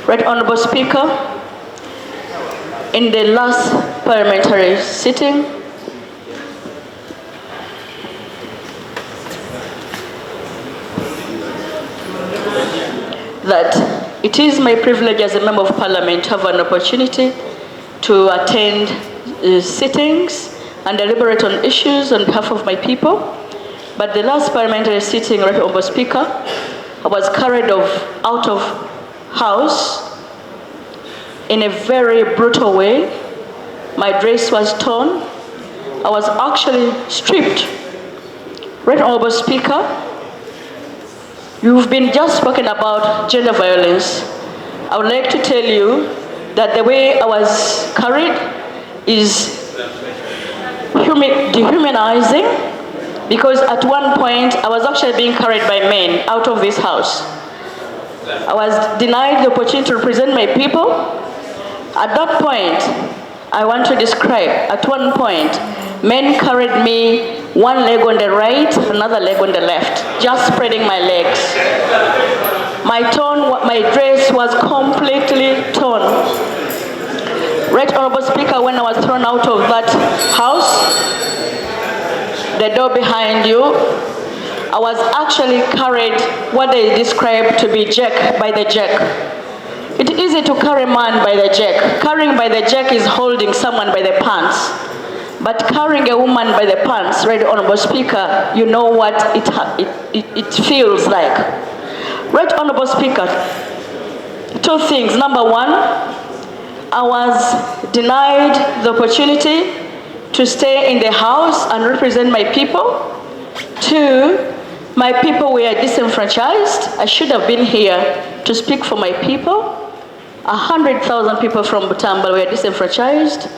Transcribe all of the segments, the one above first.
Right Honourable Speaker, in the last parliamentary sitting, that it is my privilege as a Member of Parliament to have an opportunity to attend sittings and deliberate on issues on behalf of my people. But the last parliamentary sitting, Right Honourable Speaker, I was carried out of house in a very brutal way. My dress was torn. I was actually stripped. Right Honourable Speaker, you've been just spoken about gender violence. I would like to tell you that the way I was carried is dehumanizing, because at one point I was actually being carried by men out of this house. I was denied the opportunity to represent my people. At that point, I want to describe, at one point, men carried me one leg on the right, another leg on the left, just spreading my legs. My dress was completely torn. Right Honourable Speaker, when I was thrown out of that house, the door behind you, I was actually carried what they describe to be jack by the jack. It's easy to carry man by the jack. Carrying by the jack is holding someone by the pants. But carrying a woman by the pants, Right Honourable Speaker, you know what it feels like. Right Honourable Speaker, two things. Number one, I was denied the opportunity to stay in the house and represent my people. Two, my people were disenfranchised. I should have been here to speak for my people. 100,000 people from Butambala were disenfranchised.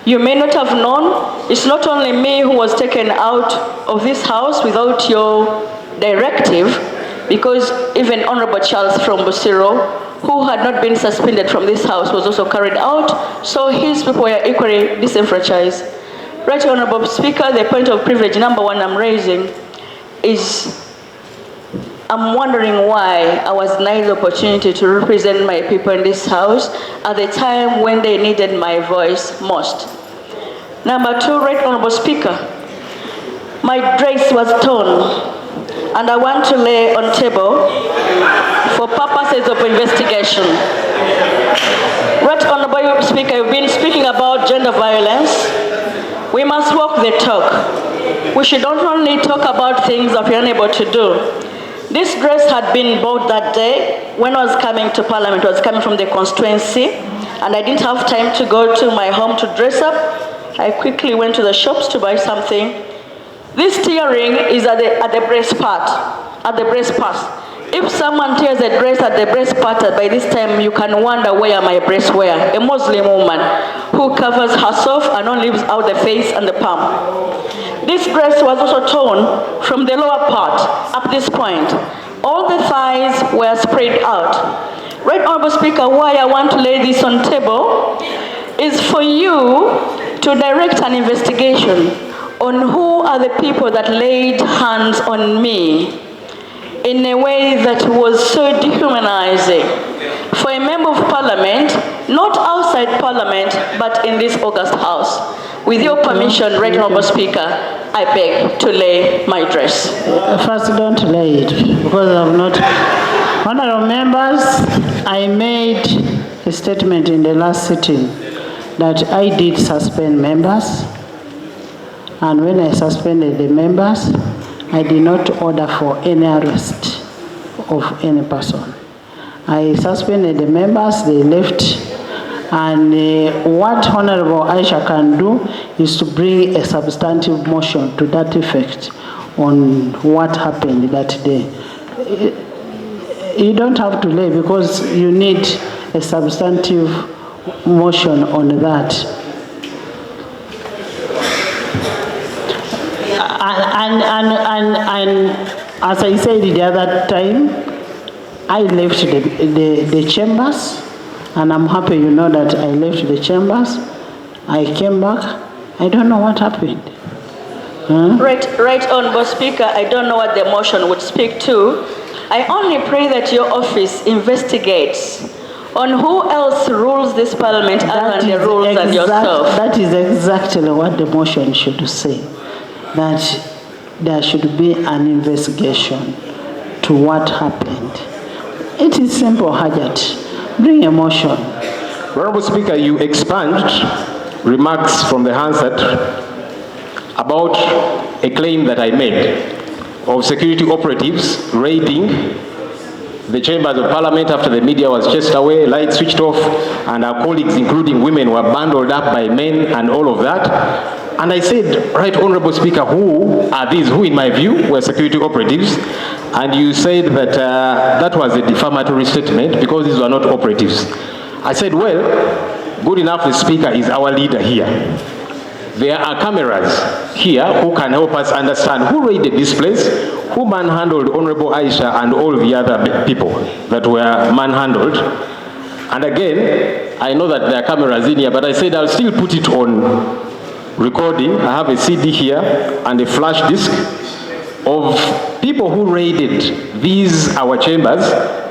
You may not have known, it's not only me who was taken out of this house without your directive, because even Honourable Charles from Busiro, who had not been suspended from this house, was also carried out, so his people were equally disenfranchised. Right Honourable Speaker, the point of privilege number one I'm raising is I'm wondering why I was denied the opportunity to represent my people in this house at the time when they needed my voice most. Number two, Right Honourable Speaker, my dress was torn, and I want to lay on table for purposes of investigation. Right Honourable Speaker, you've been speaking about gender violence. We must walk the talk. We should not only talk about things that we're unable to do. This dress had been bought that day when I was coming to Parliament. I was coming from the constituency, and I didn't have time to go to my home to dress up. I quickly went to the shops to buy something. This tearing is at the breast part, If someone tears a dress at the breast part, by this time you can wonder where my breasts were. A Muslim woman who covers herself and only leaves out the face and the palm. This dress was also torn from the lower part up this point. All the thighs were spread out. Right Honourable Speaker, why I want to lay this on table is for you to direct an investigation on who are the people that laid hands on me in a way that was so dehumanizing. For a Member of Parliament, not outside Parliament, but in this august house. With your permission, Right Honourable Speaker, I beg to lay my dress. First, don't lay it, because I'm not. Honourable members, I made a statement in the last sitting that I did suspend members, and when I suspended the members, I did not order for any arrest of any person. I suspended the members, they left, and what Honourable Aisha can do is to bring a substantive motion to that effect on what happened that day. You don't have to lay, because you need a substantive motion on that. And as I said the other time, I left the chambers, and I'm happy you know that I left the chambers. I came back. I don't know what happened. Right Honourable Speaker, I don't know what the motion would speak to. I only pray that your office investigates On who else rules this parliament other than the rules and yourself? That is exactly what the motion should say, that there should be an investigation to what happened. It is simple, Hajat. Bring a motion. Honorable Speaker, you expunged remarks from the Hansard about a claim that I made of security operatives raiding the chambers of parliament after the media was chased away, lights switched off, and our colleagues, including women, were bundled up by men and all of that. And I said, right, Honorable Speaker, who are these? Who, in my view, were security operatives? And you said that that was a defamatory statement because these were not operatives. I said, well, good enough, the Speaker is our leader here. There are cameras here who can help us understand who raided this place, who manhandled Honorable Aisha and all the other people that were manhandled. And again, I know that there are cameras in here, but I said I'll still put it on recording. I have a CD here and a flash disk of people who raided these, our chambers,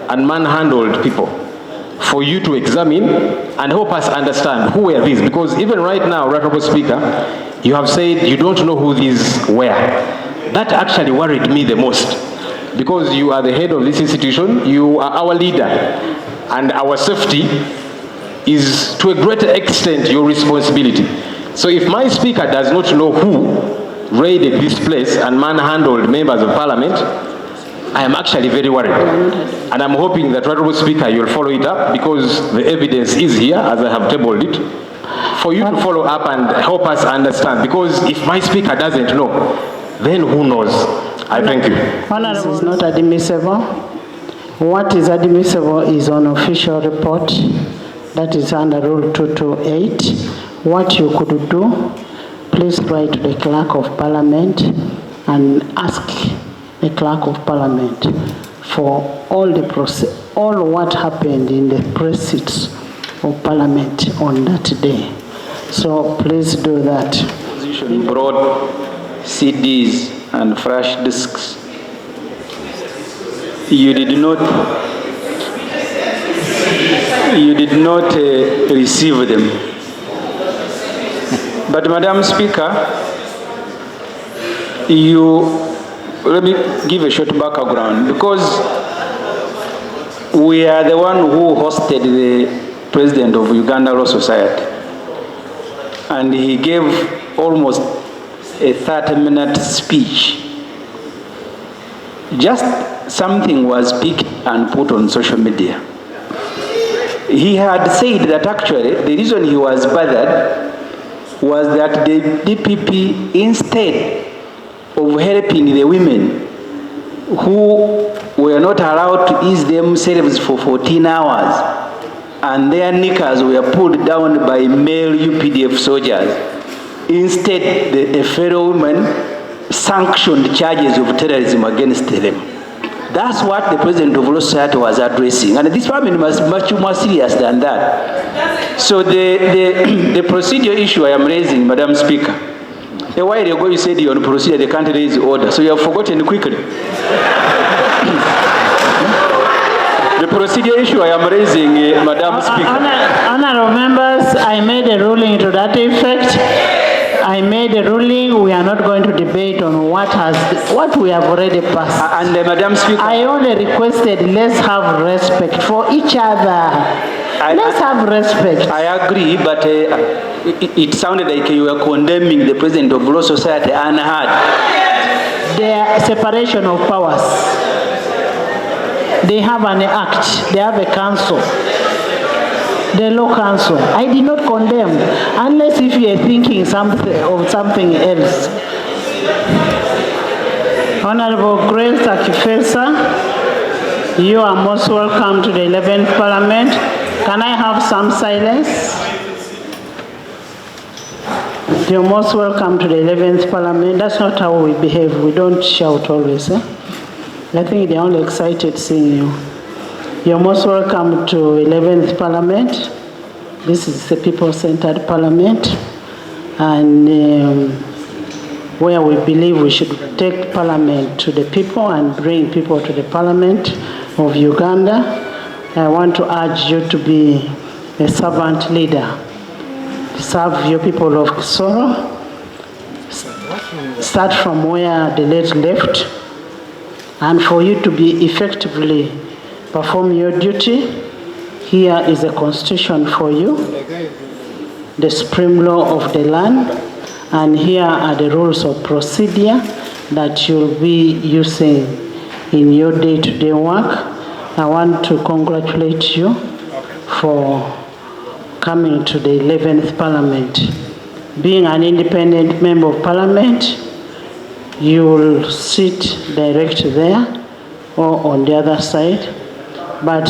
and manhandled people, for you to examine and help us understand who were these. Because even right now, Honorable Speaker, you have said you don't know who these were. That actually worried me the most, because you are the head of this institution, you are our leader, and our safety is to a greater extent your responsibility. So if my Speaker does not know who raided this place and manhandled members of Parliament, I am actually very worried. And I'm hoping that, Honorable Speaker, you'll follow it up, because the evidence is here, as I have tabled it, for you to follow up and help us understand. Because if my Speaker doesn't know, then who knows? I thank you. This is not admissible. What is admissible is on official report. That is under Rule 228. What you could do, please write to the Clerk of Parliament and ask the Clerk of Parliament for all what happened in the proceedings of Parliament on that day. So please do that. Opposition brought CDs and flash discs. You did not receive them. But Madam Speaker, let me give a short background, because we are the one who hosted the President of Uganda Law Society, and he gave almost a 30-minute speech. Just something was picked and put on social media. He had said that actually the reason he was bothered was that the DPP, instead of helping the women who were not allowed to ease themselves for 14 hours, and their knickers were pulled down by male UPDF soldiers, instead a fellow woman sanctioned charges of terrorism against them. That's what the President of Law Society was addressing. And this problem was much more serious than that. So the procedure issue I am raising, Madam Speaker, a while ago you said you're on procedure, they can't raise order, so you have forgotten quickly. The procedure issue I am raising, Madam Speaker. Honourable members, I made a ruling to that effect. I made a ruling. We are not going to debate on what we have already passed. And Madam Speaker, I only requested, let's have respect for each other. Let's have respect. I agree, but it sounded like you were condemning the President of Law Society unheard. Their separation of powers. They have an act. They have a council. The law council. I did not condemn, unless if you are thinking of something else. Honorable Grace Akifesa, you are most welcome to the 11th Parliament. Can I have some silence? You're most welcome to the 11th Parliament. That's not how we behave. We don't shout always. I think they're only excited seeing you. You're most welcome to 11th Parliament. This is the people-centered Parliament, and where we believe we should take Parliament to the people and bring people to the Parliament of Uganda. I want to urge you to be a servant leader. Serve your people of Kisoro. Start from where the late left, and for you to be effectively perform your duty, here is a constitution for you, the supreme law of the land, and here are the rules of procedure that you'll be using in your day-to-day work. I want to congratulate you for coming to the 11th Parliament. Being an independent member of Parliament, you will sit direct there or on the other side. But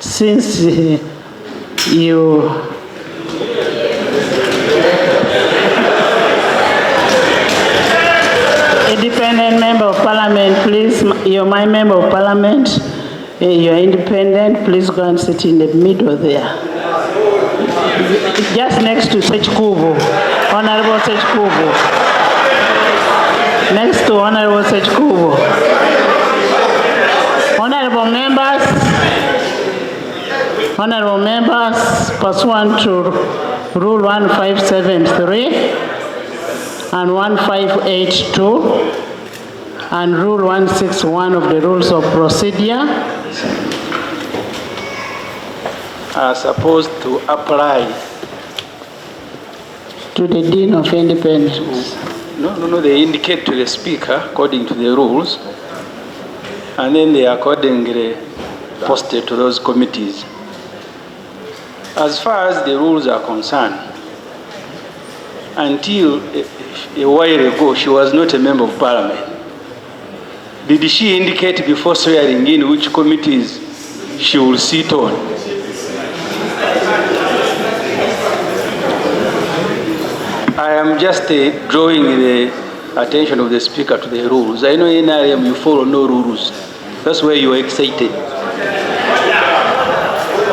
since you independent member of Parliament, please, you're my member of Parliament, you're independent, please go and sit in the middle there. Just next to Sechkubo, Honorable Sechkubo. Next to Honorable Sechkubo. Honorable members, pursuant to Rule 1573 and 1582 and Rule 161 of the Rules of Procedure, are supposed to apply to the Dean of Independence. No, they indicate to the Speaker according to the rules, and then they are accordingly posted to those committees. As far as the rules are concerned, until a while ago, she was not a member of Parliament. Did she indicate before swearing in which committees she will sit on? I am just drawing the attention of the Speaker to the rules. I know in NRM you follow no rules. That's why you are excited.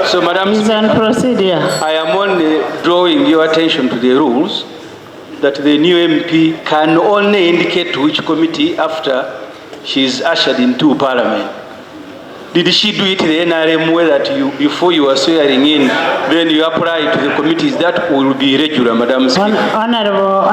So, Madam Speaker, I am only drawing your attention to the rules that the new MP can only indicate to which committee after she is ushered into Parliament. Did she do it in the NRM way that you, before you are swearing in, then you apply to the committees? That will be irregular, Madam Speaker. Honorable